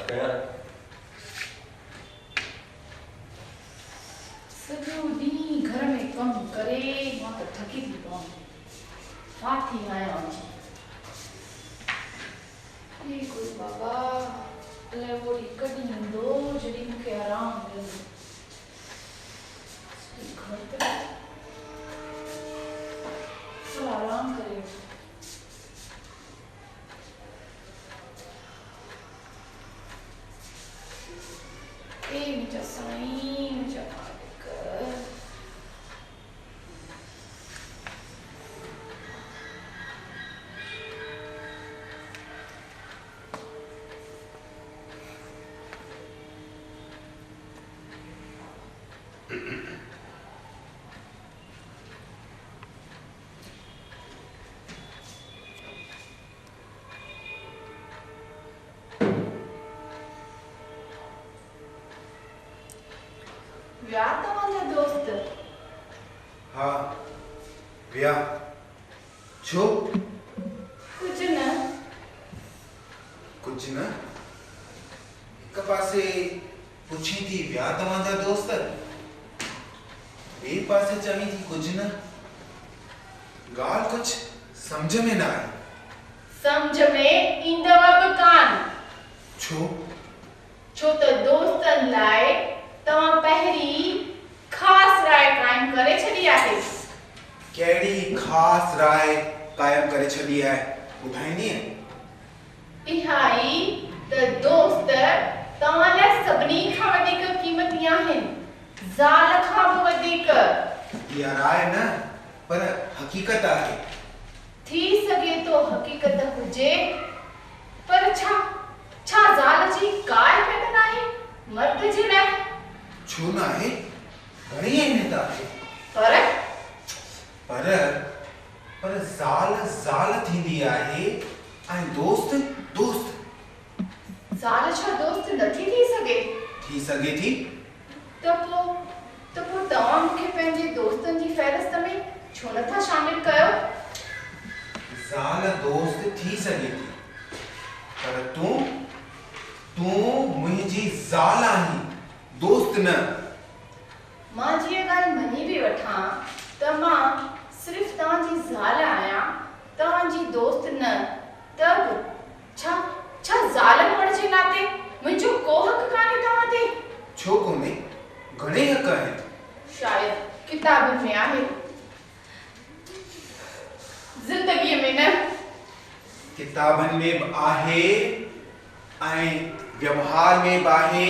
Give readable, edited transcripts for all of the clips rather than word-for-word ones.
कया सॼो ॾींहुं घर में कमु करे मां त थकी थी पवां। फाथी आहियां अची। हे गुरू बाबा, अलाए वो ॾींहुं कॾहिं ईंदो जॾहिं मूंखे आराम मिलंदो। घर ते थोरो आराम करे मुंहिंजा साईं, मुंहिंजा मालिक। विया तव्हांजा दोस्त? हाँ, विया। छो? कुछ न। कुछ न? एक पासे पुछी थी विया तव्हांजा दोस्त, ॿिए पासे चवी थी कुछ न। ॻाल्हि कुछ समझ में न आई। समझ में ईंदव बि कान। छो? छो त दोस्तनि लाइ तव्हां पहिरीं ख़ासि राय क़ाइमु करे छॾी आहे। कहिड़ी ख़ासि राय क़ाइमु करे छॾी आहे, ॿुधाईंदीअ? इहा ई त दोस्त तव्हां लाइ सभिनी खां वधीक क़ीमती आहिनि, ज़ाल खां बि वधीक। इहा राय न, पर हक़ीक़त आहे। थी सघे थो हक़ीक़त हुजे, पर छा ज़ाल जी का अहमियत नाहे मर्द जे लाइ? छो न आहे? घणी अहमियत आहे। पर ज़ाल थींदी आहे ऐं दोस्त दोस्त। ज़ाल छा दोस्त नथी थी सघे? थी सघे थी। त पोइ तव्हां मूंखे पंहिंजे दोस्तनि जी फ़हरिस्त में छो नथा शामिल कयो? ज़ाल दोस्त थी सघे थी, पर तूं मुंहिंजी ज़ाल आहीं, दोस्त न। मां जीअं ॻाल्हि मञी बि वठां त मां सिर्फ़ तव्हांजी ज़ाल आहियां, तव्हांजी दोस्त न, त बि छा ज़ाल हुअण जे नाते मुंहिंजो को हक़ कान्हे तव्हां ते? छो कोन्हे? घणे हक़ आहिनि। शायदि किताबनि में आहे, ज़िंदगीअ में न। किताबनि में बि आहे ऐं व्यवहार में बि आहे,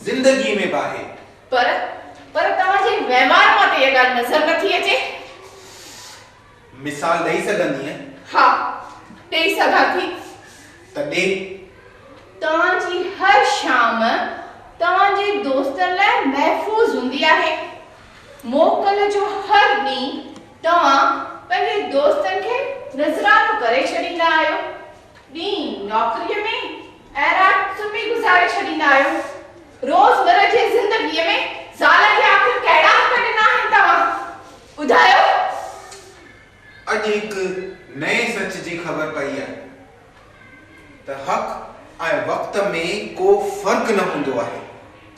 ज़िंदगी में बि आहे। पर तव्हांजे वहिंवार मां त इहा ॻाल्हि नज़र नथी अचे। मिसाल ॾेई सघंदीअ? हा, ॾेई सघां थी। त ॾे। तव्हांजी हर शाम तव्हांजे दोस्तनि लाइ महफ़ूज़ हूंदी आहे। मोकल जो हर ॾींहुं तव्हां पंहिंजे दोस्तनि खे नज़रानो करे छॾींदा आहियो। ॾींहुं नौकरीअ में ऐं राति सुम्ही गुज़ारे छॾींदा आहियो। रोज़मर्रा जी ज़िंदगीअ में ज़ाल खे आख़िर कहिड़ा हक़ ॾिना आहिनि तव्हां? ॿुधायो। अॼु हिकु नए सच जी ख़बर पई आहे त हक़ ऐं वक़्त में को फ़र्क़ु न हूंदो आहे।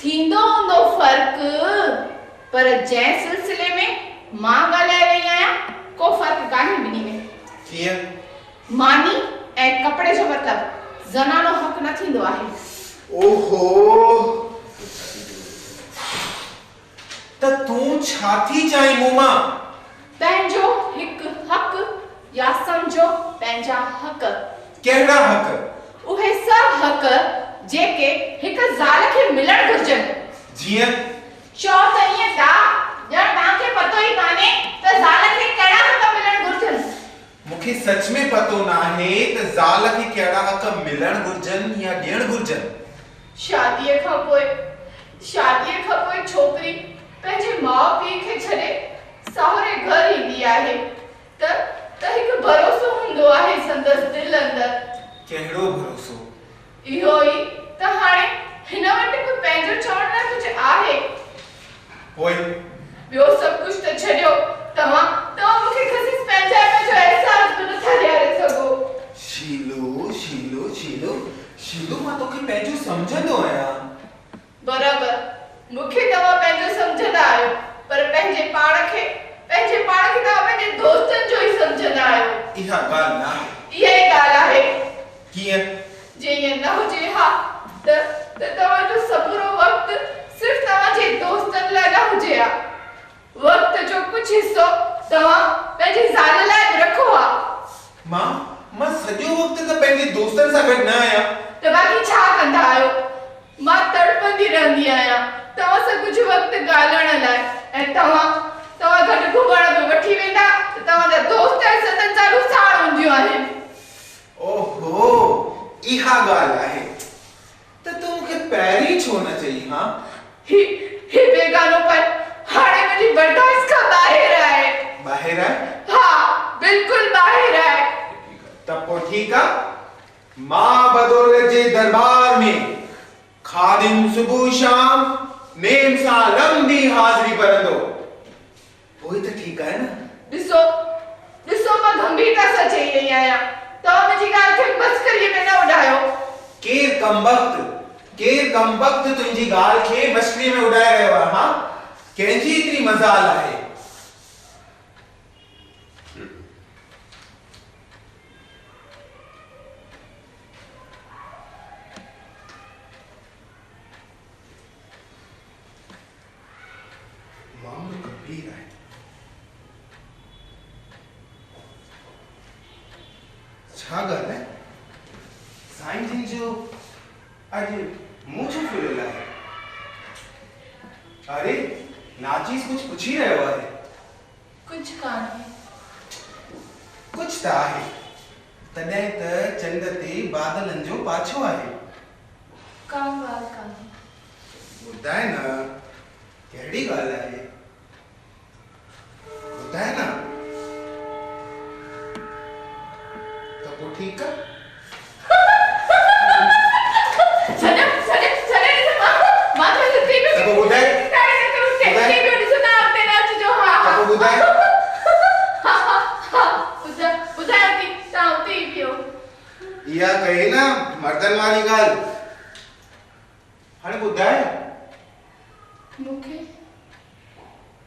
थींदो हूंदो फ़र्क़ु, पर जंहिं सिलसिले में मां ॻाल्हाए रही आहियां को फ़र्क़ु कान्हे ॿिन्ही में। कीअं? मानी ऐं कपिड़े जो मतिलबु ज़नानो हक़ न थींदो आहे। ओहो, त तूं छा थी चाहीं मूं मां? पंहिंजो हिकु हक़ या सम्झो पंहिंजा हक़। कहिड़ा हक़? उहे सभु हक़ जेके हिकु ज़ाल खे मिलण घुर्जनि। जीअं? चओ त ईअं था ॼण तव्हांखे पतो ई कान्हे त ज़ाल खे कहिड़ा हक़ मिलण घुर्जनि। मूंखे सच में पतो न आहे त ज़ाल खे कहिड़ा हक़ मिलण घुर्जनि या ॾियण घुर्जनि। शादीअ खां पोइ छोकिरी पंहिंजे माउ पीउ खे छॾे साहुरे घर ईंदी आहे त हिकु भरोसो हूंदो आहे संदसि दिलि अंदरि। कहिड़ो भरोसो? इहो ई त हाणे हिन वटि बि पंहिंजो चवण लाइ कुझु आहे। पोइ ॿियो सभु कुझु त छॾियो, तव्हां मूंखे खसीस पंहिंजाइप जो अहसास बि नथा ॾियारे सघो। शीलो शीलो मां तोखे पंहिंजो समझंदो आहियां। बराबर मूंखे तव्हां पंहिंजो सम्झंदा आहियो, पर पंहिंजे पाण खे तव्हां पंहिंजे दोस्तनि जो ई सम्झंदा आहियो। इहा ॻाल्हि न आहे। इहा ई ॻाल्हि आहे। कीअं? जे ईअं न हुजे हा त तव्हांजो सबुरो वक़्तु सिर्फ़ तव्हांजे दोस्तनि लाइ न हुजे हा। वक़्त जो कुझु हिसो तव्हां पंहिंजी ज़ाल लाइ बि रखो हा। मां सॼो वक़्तु त पंहिंजे दोस्तनि सां गॾु न आहियां। त बाक़ी छा कंदा आहियो? मां तड़पंदी रहंदी आहियां तव्हां सां कुझु वक़्तु ॻाल्हाइण लाइ, ऐं तव्हां गॾु घुमण में वठी वेंदा त तव्हांजा दोस्त ऐं सतनि चालू साण हूंदियूं आहिनि। ओहो, इहा ॻाल्हि आहे। त तूं मूंखे पहिरीं छो न चई हा? ही बेगानोपन हाणे मुंहिंजी बर्दाश्त खां ॿाहिरि आहे। ॿाहिरि आहे? हा, बिल्कुलु ॿाहिरि आहे। त पोइ ठीकु आहे। मां बदौलत जे दरबार में खादिम सुबुह शाम नेम सां लंबी हाज़िरी भरंदो। पोइ त ठीकु आहे न? ॾिसो मां गंभीरता सां चई रही आहियां। तव्हां मुंहिंजी ॻाल्हि खे मस्करीअ में न उॾायो। केर कमबख्त तुंहिंजी ॻाल्हि खे मस्करीअ में उॾाए रहियो आहे हा? कंहिंजी एतिरी मजाल आहे? मामलो गंभीर आहे। छा ॻाल्हि आहे? साईं जिन जो अॼु मुंहुं छो फुलियल आहे? अरे नाचीस कुछ पुछी रहियो आहे। कुझु कान्हे। कुछ त आहे, तॾहिं त चंड ते बादलनि जो पाछो आहे। का ॻाल्हि कान्हे। ॿुधाए न, कहिड़ी ॻाल्हि आहे? ॿुधाए न। त पोइ ठीकु आहे। इहा कही न मर्दन वाली ॻाल्हि। हाणे ॿुधाए।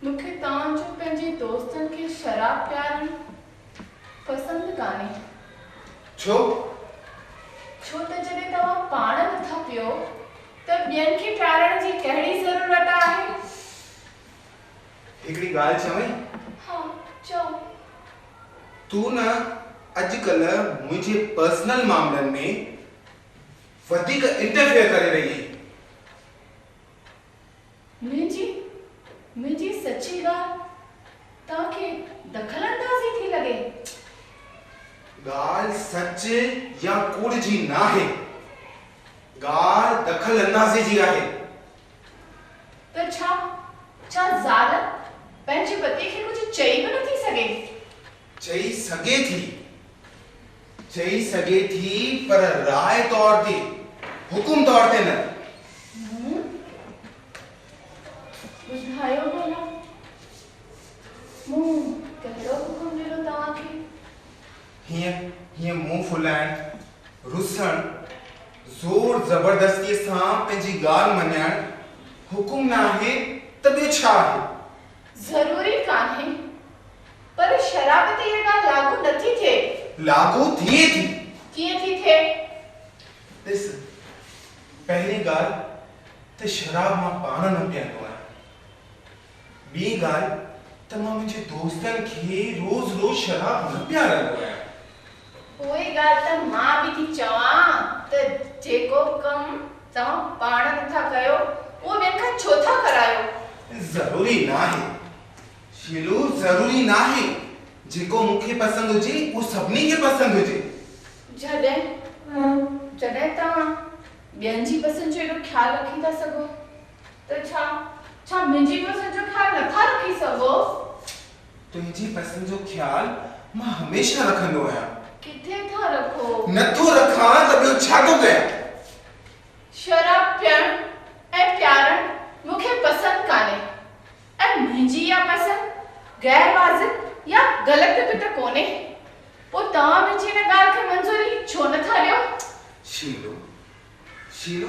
मूंखे तव्हांजो पंहिंजे दोस्तनि खे शराब पियारणु पसंदि कान्हे। छो त जॾहिं तव्हां पाण नथा पियो त ॿियनि खे पियारण जी कहिड़ी ज़रूरत आहे? हिकिड़ी ॻाल्हि चवई? हा, चओ। तू न अॼुकल्ह मुंहिंजे पर्सनल मामलनि में वधीक इंटरफेयर करे रही है। मुंहिंजी सची ॻाल्हि तव्हांखे दख़लअंदाज़ी थी लॻे। ॻाल्हि सच या कूड़ जी न आहे, ॻाल्हि दख़लअंदाज़ी जी आहे। त छा ज़ाल पंहिंजे पति खे कुझु चई बि नथी सघे? चई सघे थी पर राय तौर ते, हुकुम तौर ते न। ॿुधायो भला, मूं कहिड़ो हुकुम ॾिनो तव्हांखे? हीअं मुंहुं फुलाइण, रुसण, ज़ोर ज़बरदस्तीअ सां पंहिंजी ॻाल्हि मञाइण हुकुम न आहे त ॿियो छा आहे? ज़रूरी कान्हे, पर शराब ते इहा ॻाल्हि लागू नथी थिए। लागू थिए थी। कीअं थी थिए? ॾिस, पहिरीं ॻाल्हि त शराब मां पाण न पीअंदो आहियां। ॿी ॻाल्हि त मां मुंहिंजे दोस्तनि खे रोज़ शराब न पीआरंदो आहियां। उहे ॻाल्हि त मां बि थी चवां त जेको कमु तव्हां पाण नथा कयो उहो ॿियनि खां छो था करायो? ज़रूरी न आहे शीलू, ज़रूरी न आहे जेको मूंखे पसंदि हुजे उहो सभिनी खे पसंदि हुजे। जॾहिं तव्हां ॿियनि जी पसंदि जो एॾो ख़्यालु रखी था सघो त छा मुंहिंजी पसंदि जो ख़्यालु नथा रखी सघो? तुंहिंजी पसंदि जो ख़्यालु मां हमेशह रखंदो आहियां। किथे था रखो? नथो रखां त ॿियो छा थो कयां? शराब पियण ऐं प्यारण मूंखे पसंदि कान्हे, ऐं मुंहिंजी इहा पसंदि गैर वाजिब या ग़लति बि त कोन्हे। पोइ तव्हां मुंहिंजी हिन ॻाल्हि खे मंज़ूरी छो नथा ॾियो? शीलू, शीलो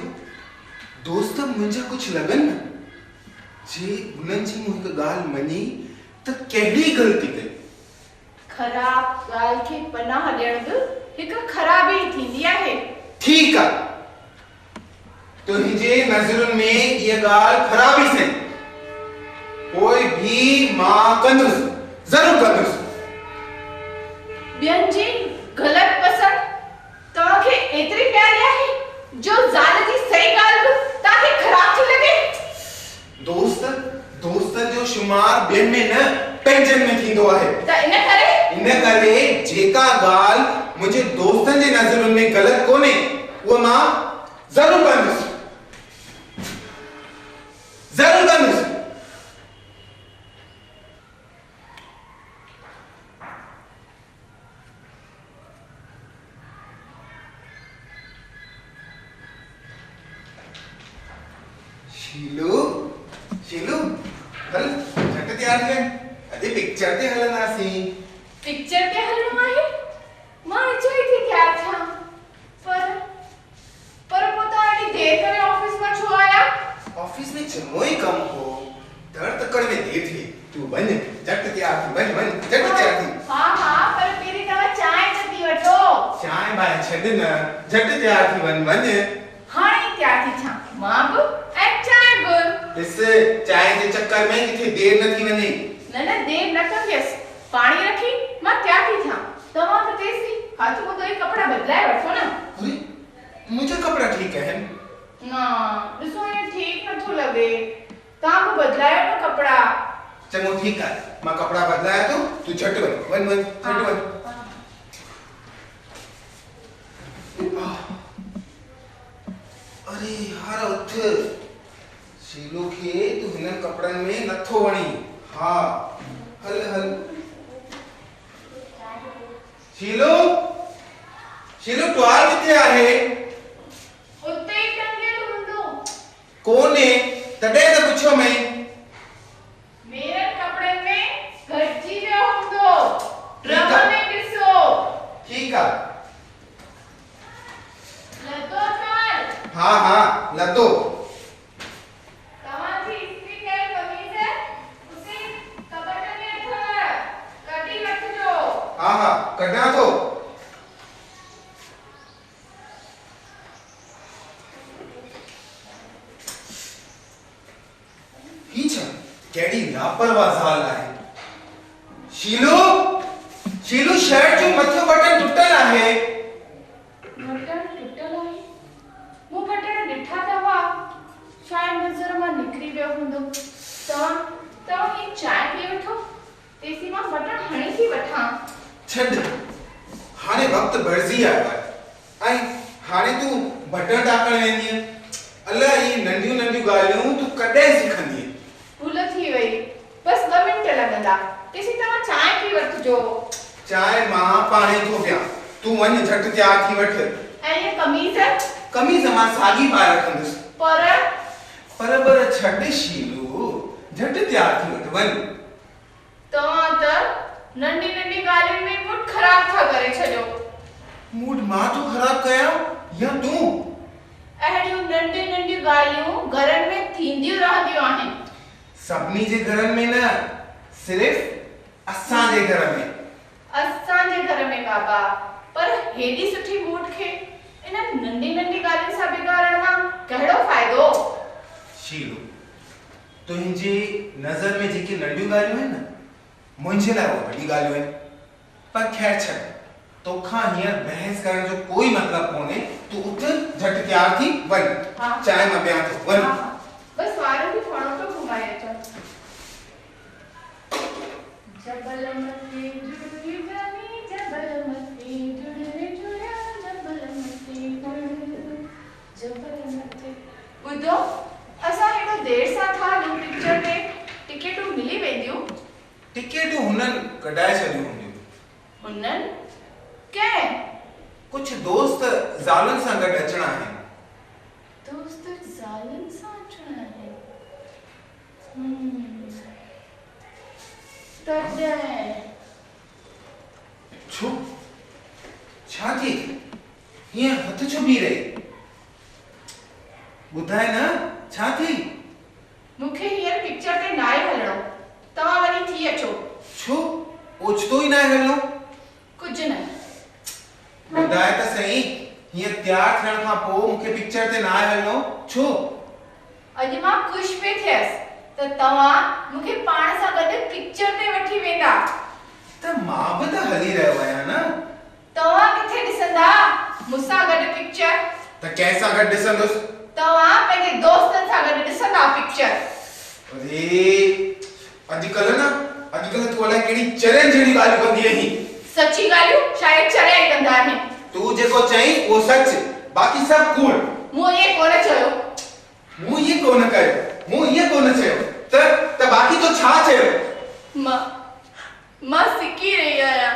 दोस्त मुंहिंजा कुछ लगन न जे उन्हनि जी मूं हिकु ॻाल्हि मञी त कहिड़ी ग़लती कई। ख़राब ॻाल्हि खे पनाह ॾियण बि हिकु ख़राबी थींदी आहे। ठीकु आहे, तुंहिंजे नज़रुनि में इहा ॻाल्हि ख़राबी से पोइ भी मां कंदुसि, ज़रूरु कंदुसि। ॿियनि जी ग़लति पसंदि तव्हांखे एतिरी प्यारी आहे जो ज़ाल जी सही ॻाल्हि बि तव्हांखे ख़राब थी लॻे। दोस्तनि जो शुमार ॿियनि में न पंहिंजनि में थींदो आहे। त इन करे जेका ॻाल्हि मुंहिंजे दोस्तनि जे नज़रुनि में ग़लति कोन्हे उहा मां ज़रूरु कंदुसि, ज़रूरु कंदुसि। शीलू हल झट तैयार है, अॼु पिक्चर ते हलंदासीं। पिक्चर ते हलणो आहे? मां अचई थी तैयार थियां, पर पोइ एॾी देर करे ऑफिस मां छो आया? ऑफिस में चङो ई कमु हो, धड़ तकड़ में देर थी। तूं वञ झट तैयार थी, वञ झट तैयार थी। हाँ पर पहिरीं तव्हां चांहि त पी वठो। चांहि बांहि छॾ न, झट तैयार थी वञ। हाणे तैयार थी थियां मां बि ऐं चांहि बि। ॾिस चांहि जे चक्कर में किथे देर न थी वञे। न देर न कंदसि, पाणी रखी मां तैयार थी थियां। तव्हां बि तेसी हथ मुंहुं धोई कपड़ा बदलाए वठो न। अरे मुंहिंजा कपड़ा ठीकु आहिनि। ना ॾिसो ये ठीक नथो लॻे, तव्हां बि बदलायो न कपड़ा। चङो ठीकु आहे, मां कपड़ा बदलाया थो, तूं झट वञ झट वञ। अरे यार उठ, शीलो खे तू हिन कपड़नि में नथो वणी। हाँ हल शीलो टुआल किथे आहे? उते ई टंगियल हूंदो। कोने तॾहिं त पुछो मैं। मेरे कपड़े में घटिजी वियो हूंदो, ड्रम में ॾिसो। ठीकु आहे। लतो टुआल? हाँ लतो। तव्हांजी इस्त्री कयल कमीज़ उते कबट में अथव, कढी वठिजो। हाँ कढां थो। केड़ी लापरवाह ज़ाल आहे। शीलू शर्ट जो मथो बटन टुटल आहे। बटन टुटल आहे? वो बटन ॾिठा तवा, शायद नज़र मां निकरी वियो हूंदो। तव्हां ही चाय पी वठो, तेसी मां बटन हणी थी वठां। छॾ, हाणे वक्त बरजी आयो आहे ऐं हाणे तूं बटन टाकण वेंदी। अलाए ही नंढियूं ॻाल्हियूं तूं कॾहिं सिखंदी? भूल थी वई, बस 2 मिंट लॻंदा। तेसी तव्हां चाय पी वठिजो। चाय मां पाणे थो पियां, तूं वञ झट तैयार थी वठ। ऐं ये कमीज़ मां साॻी पाए रखंदुसि। पर छॾ शीलू, झट तैयार थी वठ वञ। तव्हां त नंढी ॻाल्हियुनि में मूड ख़राब था करे छॾियो। मूड मां तो ख़राब कयां या तूं? अहिड़ियूं नंढियूं ॻाल्हियूं घरनि में थींदियूं रहंदियूं आहिनि। सभिनी जे घरनि में न, सिर्फ़ असांजे घर में। असांजे घर में बाबा, पर हेॾी सुठी मूड खे इन नंढी ॻाल्हियुनि सां बिगाड़ण मां कहिड़ो फ़ाइदो? शीलू, तुंहिंजी नज़र में जेकी नंढियूं ॻाल्हियूं आहिनि न, मुंहिंजे लाइ उहे वॾी ॻाल्हियूं आहिनि। पर खैर छॾ, तोखां हींअर बहस करण जो कोई मतलब कोन्हे। तूं उठ झट तैयार थी वञ। चाय मां पियां थो, वञ। बस वारनि खे थोरो तो घुमाए अचां। जबल मथे जुड़ी वनी, जबल मथे जुड़ी जुड़ा, जबल मथे जबल मथे। ॿुधो, असां हेॾो देर सां था हलूं पिक्चर ते, टिकेटूं मिली वेंदियूं? टिकेटूं हुननि कढाए छॾियूं हूंदियूं। हुननि? कंहिं? कुछ दोस्त ज़ालुनि सां गॾु अचणा आहिनि। दोस्त ज़ालुनि सां अचणा आहिनि? तॾहिं छो? छा थी? हीअं हथ छो बीह रही? ॿुधाए न छा थी? मूंखे हींअर पिक्चर ते न आहे हलणो। तव्हां वञी थी अचो। छो ओचितो ई न आहे हलणो? कुझु न। ॿुधाए त सही, हीअं तयार थियण खां पोइ मूंखे पिक्चर ते न आहे हलणो छो? अॼु मां ख़ुशि पे थियसि त तव्हां मूंखे पाण सां गॾु पिक्चर ते वठी वेंदा। त मां बि त हली रहियो आहियां न। तव्हां किथे ॾिसंदा मूंसां गॾु पिक्चर? त कंहिंसां गॾु ॾिसंदुसि? तव्हां पंहिंजे दोस्तनि सां गॾु ॾिसंदा पिक्चर। अरे अॼुकल्ह तूं अलाए कहिड़ी चरियनि जहिड़ी ॻाल्हियूं कंदी आहीं। सची ॻाल्हियूं शायदि चरिया ई कंदा आहिनि। तूं जेको चईं उहो सच, बाक़ी सभु कूड़। मूं इएं कोन चयो। मूं इएं कोन कयो, मूं इएं कोन चयो। त बाक़ी तो छा चयो? मां सिकी रही आहियां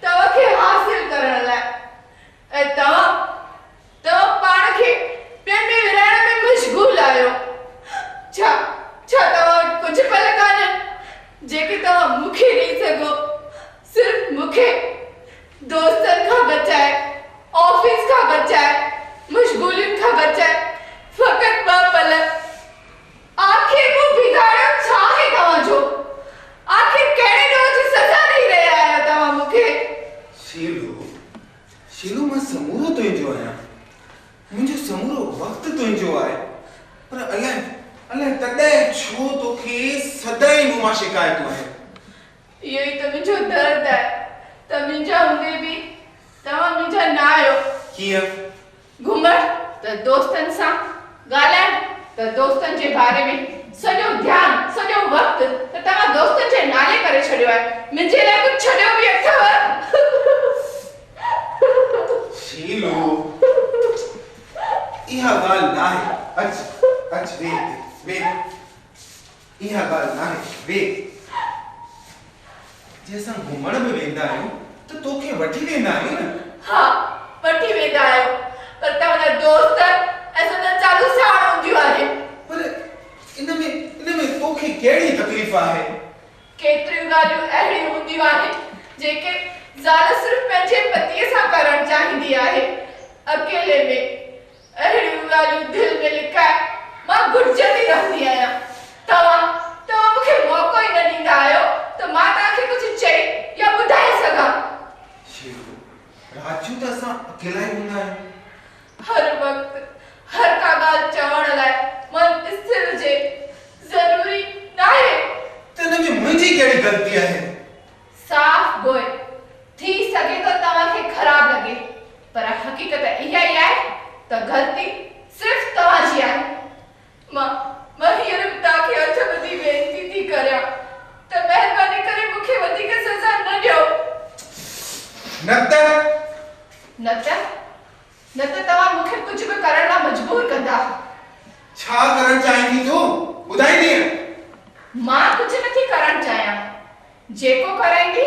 तव्हांखे हासिल करण लाइ, ऐं तव्हां पाण खे ॿियनि में विराइण में मशगूल आहियो। छा तव्हां कुझु पल कान्हनि जेके तव्हां मूंखे ॾेई सघो? सिर्फ़ मूंखे दोस्तनि खां बचाए, ऑफिस खां बचाए, मशगूलियुनि खां बचाए, फ़क़ति 2 पल। आखिर मूं बिगाड़ियो छा आहे तव्हांजो? आखिर कहिड़े ॾोह जी सज़ा ॾेई रहिया आहियो तव्हां मूंखे? शीलू मां समूरो तुंहिंजो आहियां। मुंहिंजो समूरो वक़्तु तुंहिंजो आहे, पर अलाए तॾहिं छो तोखे सदाईं मूं मां शिकायतूं आहिनि। इहो ई त मुंहिंजो दर्द आहे त मुंहिंजा हूंदे बि तव्हां मुंहिंजा न आहियो। कीअं? घुमण त दोस्तनि सां, ॻाल्हाइण त दोस्तनि जे बारे में, सॼो ध्यानु सॼो वक़्तु त तव्हां दोस्तनि जे नाले करे छॾियो आहे। मुंहिंजे लाइ कुझु छॾियो बि अथव? शीलू, इहा ॻाल्हि न आहे। अच वेह। इहा ॻाल्हि न आहे, वेह। जे असां घुमण में वेंदा आहियूं त तोखे वठी वेंदा आहियूं न? हा, वठी वेंदा आहियो, पर तव्हांजा दोस्त ऐं सदा चालू साण हूंदियूं आहिनि। पर इन में तोखे कहिड़ी तकलीफ़ आहे? केतिरियूं ॻाल्हियूं अहिड़ियूं हूंदियूं आहिनि जेके ज़ाल सिर्फ़ पंहिंजे पतीअ सां करणु चाहींदी आहे। अकेले में अहिड़ियूं ॻाल्हियूं दिलि में लिकाए मां घुटजंदी रहंदी आहियां। तव्हां मूंखे मौक़ो ई न ॾींदा आहियो त मां तव्हांखे कुझु चई या ॿुधाए सघां। राजू त असां अकेला ई हूंदा आहियूं। हर वक़्तु हर का ॻाल्हि चवण लाइ मन स्थिर हुजे ज़रूरी न आहे। त हिन में मुंहिंजी कहिड़ी ग़लती आहे? साफ़ गोए थी सघे थो तव्हांखे ख़राब लॻे, पर हक़ीक़त इहा ई आहे त ग़लती सिर्फ़ तव्हांजी आहे। मां हींअर बि तव्हांखे हथ ॿधी वेनती थी करियां त महिरबानी करे मूंखे वधीक सज़ा न ॾियो। न त तव्हां मूंखे कुझु बि करण लाइ मजबूर कंदा। छा करण चाहींदी तूं? ॿुधाईंदी? मां कुझु नथी करण चाहियां। जेको कराईंदी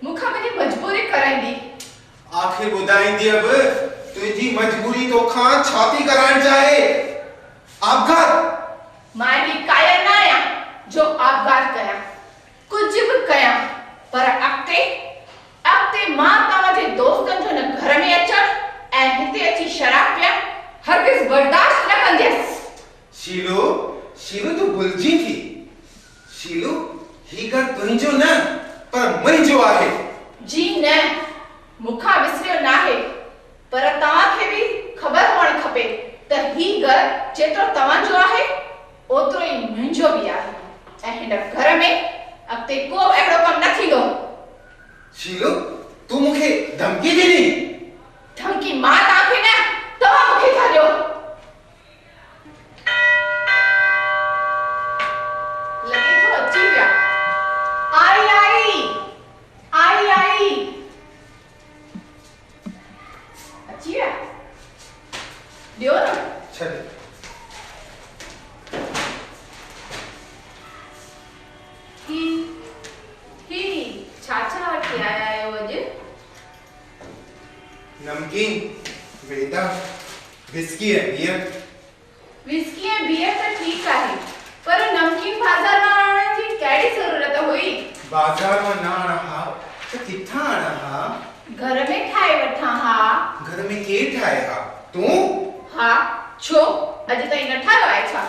मूंखां मुंहिंजी मजबूरी कराईंदी। आखिर ॿुधाईंदी बि तुंहिंजी मजबूरी तोखां छा थी कराइण चाहे? आपघात? मां एॾी कायर न आहियां जो आपघात कयां, कुझु बि कयां, पर अॻिते मां तव्हांजे दोस्तनि जो न घर में अचण ऐं हिते अची शराब पियण हरगिज़ बर्दाश्त न कंदसि। शीलू तूं भुलिजी थी। शीलू, ही घर तुंहिंजो न पर मुंहिंजो आहे। जी न, मूंखां विसरियो न आहे, पर तव्हांखे बि ख़बर हुअणु खपे त ही घर जेतिरो तव्हांजो आहे ओतिरो ई मुंहिंजो बि आहे, ऐं हिन घर में अॻिते को अहिड़ो कमु न थींदो। शीलू, तूं मूंखे धमकी ॾिनी? धमकी मां तव्हांखे न, तव्हां मूंखे था ॾियो। लॻे थो अची विया। आई अची विया। ॾियो न। छॾ। छा वठी आया आहियो अॼु? नमकीन, बेटा, विस्की ऐं बियर। विस्की ऐं बियर त ठीकु आहे, पर नमकीन बाज़ार मां आणण जी कहिड़ी ज़रूरत हुई? बाज़ार मां न आणा हा त किथां आणा हा? घर में ठाहे वठां हा। घर में केरु ठाहे हा? तूं? हा, छो अॼु ताईं न ठाहियो आहे छा?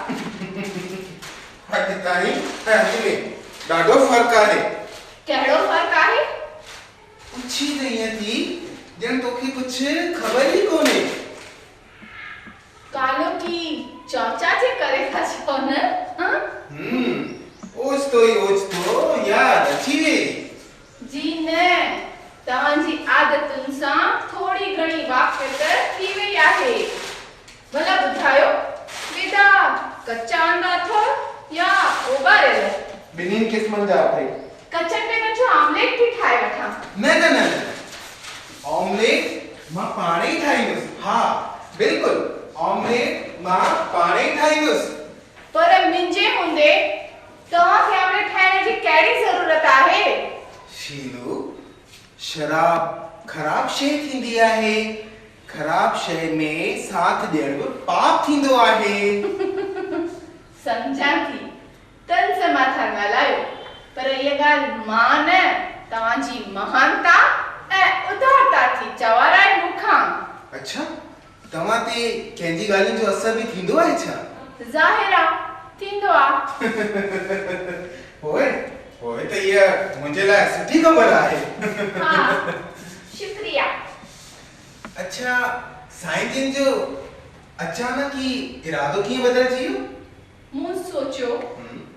अॼु ताईं ऐं अॼु में ॾाढो फ़र्क़ु आहे। कहिड़ो फ़र्क़ु आहे? पुछी त ईअं थी ॼण तोखे कुझु ख़बर ई कोन्हे। कालो की चौचा जे करे था चओ न? ओचितो यादि अची वई। जी न, तव्हांजी आदतुनि सां थोड़ी घणी वाक़िफ़ थी वई आहे। भला ॿुधायो, बेटा कचा अंडा अथव या उॿारियल? ॿिन्हिनि क़िस्मनि जा अथई। कचनि में जो आमलेट थी ठाहे वठां? न ऑमलेट मां पाणे ई ठाहींदुसि। हा बिल्कुलु, ऑमलेट मां पाणे ई ठाहींदुसि। पर मुंहिंजे हूंदे तव्हांखे आमलेट ठाहिण जी कहिड़ी ज़रूरत आहे? शीलू, शराब ख़राब शइ थींदी आहे। ख़राब शइ में साथ ॾियण बि पाप थींदो आहे। सम्झां थी, तन से मां था ॻाल्हायो, पर इहा ॻाल्हि मां न तव्हांजी महानता ऐं उदारता थी चवाराए मूंखां। अच्छा, तव्हां ते कंहिंजी ॻाल्हियुनि जो असर बि थींदो आहे छा? ज़ाहिर आहे थींदो आहे। पोइ त इहा मुंहिंजे लाइ सुठी ख़बर आहे। हाँ, शुक्रिया। अच्छा, साईं जिन जो अचानक ही इरादो कीअं बदिलजी वियो? मूं सोचियो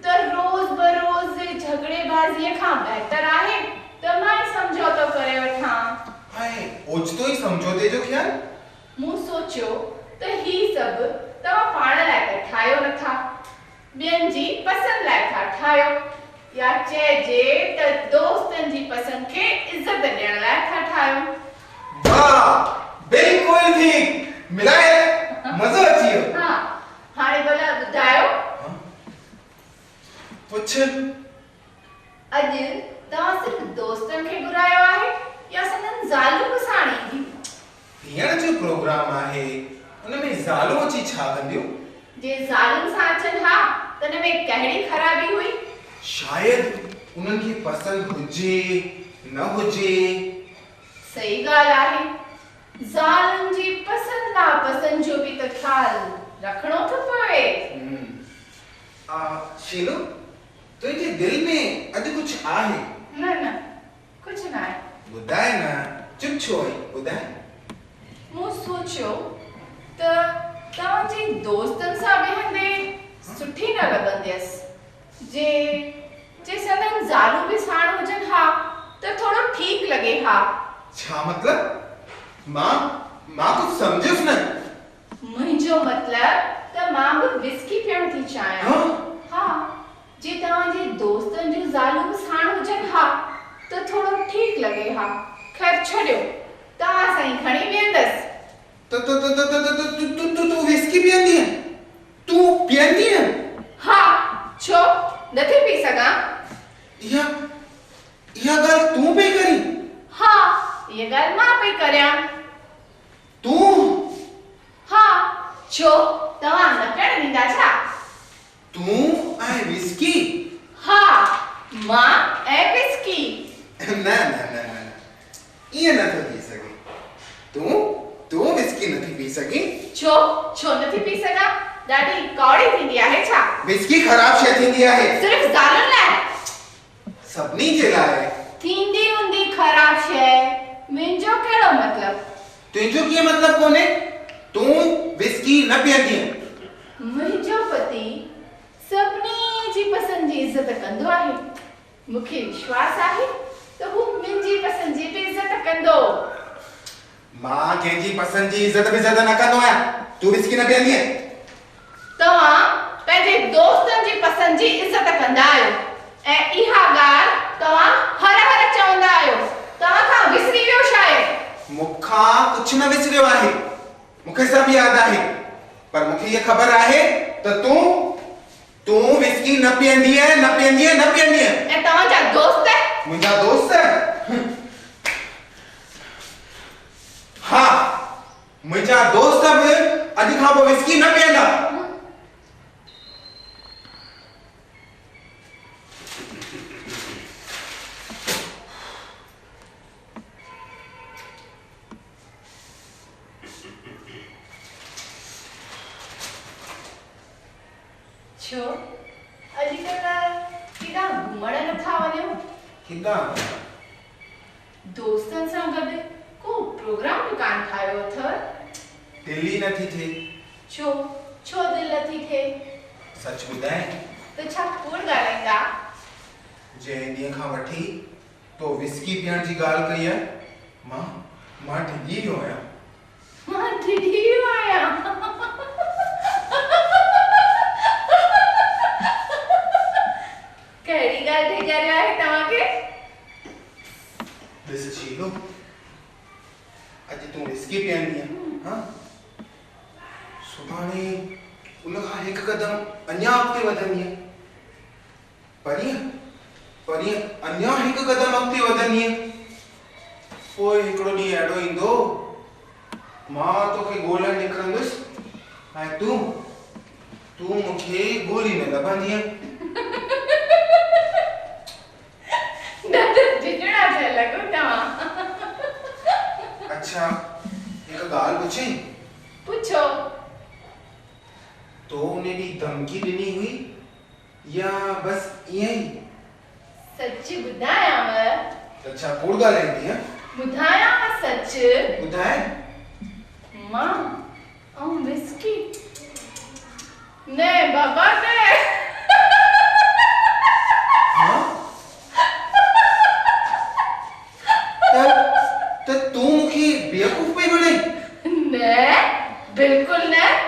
त रोज़ बरोज़ झगड़ेबाज़ीअ खां बहितर आहे त मां ई समझौतो करे वठां। ऐं ओचितो ई समझौते जो ख़्याल? मूं सोचियो त ही सभु तव्हां पाण लाइ त ठाहियो नथा, ॿियनि जी पसंदि लाइ था ठाहियो, या चइजे त दोस्तनि जी पसंदि खे इज़त ॾियण लाइ था ठाहियो। वाह, बिल्कुलु ठीक, मिलाए मज़ो अची वियो। हाँ, हाणे भला ॿुधायो, पुछ। अॼु तव्हां सिर्फ़ दोस्तनि खे घुरायो आहे या संदन ज़ालूं बि साण ईंदियूं? हींअर जो प्रोग्राम आहे, उनमें ज़ालूं अची छा कंदियूं? जे ज़ालुनि सां अचनि हा त हिन में कहिड़ी ख़राबी हुई? शायदि उन्हनि खे पसंदि हुजे न हुजे। सही ॻाल्हि आहे, ज़ालुनि जी पसंदि नापसंदि जो बि त ख़्याल रखणो थो पवे। शीलू, तुंहिंजे दिल में अॼु कुझु आहे? न कुझु न आहे। ॿुधाए न, चुप छो आई, ॿुधाए। मूं सोचियो त तव्हांजी दोस्तनि सां वेहंदे सुठी न लॻंदसि। जे संदन ज़ालूं बि साण हुजनि हा त थोरो ठीकु लॻे हा। छा मतलब? मां कुछ समझुस न। मुंहिंजो मतलब त मां बि विस्की पीअण थी चाहियां। हाँ, जे तव्हांजे दोस्तनि जूं ज़ालूं बि साण हुजनि हा त थोरो ठीकु लॻे हा। ख़ैर छॾियो, तव्हां सां ई खणी वेंदसि। तू विस्की पीअंदी है? तू पीअंदी है? हाँ, छो नथी पी सघां? इहा ॻाल्हि तूं पई करी? हाँ, इहा ॻाल्हि मां पई करियां। तूं? हाँ, छो तव्हां न पीअण ॾींदा छा? तूं ऐं विस्की? हाँ, मां ऐं विस्की। न ईअं नथो थी सघे। तूं विस्की नथी पी सघीं? छो नथी पी सघां? ॾाढी कौड़ी थींदी आहे छा? विस्की ख़राब शइ थींदी आहे। सिर्फ़ ज़ालुनि लाइ? सभिनी जे लाइ थींदी हूंदी ख़राब शइ, मुंहिंजो कहिड़ो मतलब? तुंहिंजो कीअं मतलब कोन्हे? तूं विस्की न पीअंदी है। मुंहिंजो पति सभिनी जी पसंदि जी इज़त कंदो आहे। मूंखे विश्वास आहे त हू मुंहिंजी पसंदि जी बि इज़त कंदो। मां कंहिंजी पसंदि जी इज़त न कंदो आहियां। तूं विस्की न पीअंदी है? तव्हां पंहिंजे दोस्तनि जी पसंदि जी इज़त कंदा आहियो ऐं इहा ॻाल्हि तव्हां हर चवंदा आहियो। तव्हां खां विसरी वियो शायदि। मूंखां कुझु न विसरियो आहे, मूंखे सभु यादि आहे। पर मूंखे इहा ख़बर आहे त तूं विस्की न पीअंदी है। ऐं तव्हांजा दोस्त? मुंहिंजा दोस्त? हाँ, मुंहिंजा दोस्त बि अॼु खां पोइ विस्की न पीअंदा। छो अॼुकल्ह केॾा घुमण नथा वञो? किदां? दोस्तनि सां गॾु को प्रोग्राम दुकान ठाहियो अथव? दिल्ली नथी थिए। छो दिलि नथी थिए? सच ॿुधाए त छा कूड़ ॻाल्हाईंदा? जंहिं ॾींहं खां वठी तो विस्की पीअण जी ॻाल्हि कई आहे, मां ढिॼी वियो आहियां। मां ढिॼी वियो आहियां। कहिड़ी ॻाल्हि ढिॼारियो आहे तव्हांखे? ॾिस शीलो, अॼु तूं विस्की पीअंदी हाँ? सुभाणे उन खां हिकु क़दम अञा अॻिते वधंदीअ। परीहं अञा हिकु क़दम अॻिते वधंदीअ। पोइ हिकिड़ो ॾींहुं अहिड़ो ईंदो, मां तोखे ॻोल्हण निकिरंदुसि ऐं तूं मूंखे ॻोल्ही न लभंदीअ। ढिॼणा थियल लॻो तव्हां। अच्छा, हिकु ॻाल्हि पुछां? पुछो। तो उन ॾींहुं धमकी ॾिनी हुई या बस ईअं ई? सच ॿुधायांव त छा कूड़ ॻाल्हाईंदी? ॿुधायांव सच। ॿुधाए। मां ऐं विस्की? न बाबा न। हाँ? त तूं मूंखे बेवकूफ़ पई बणे? न बिल्कुल न।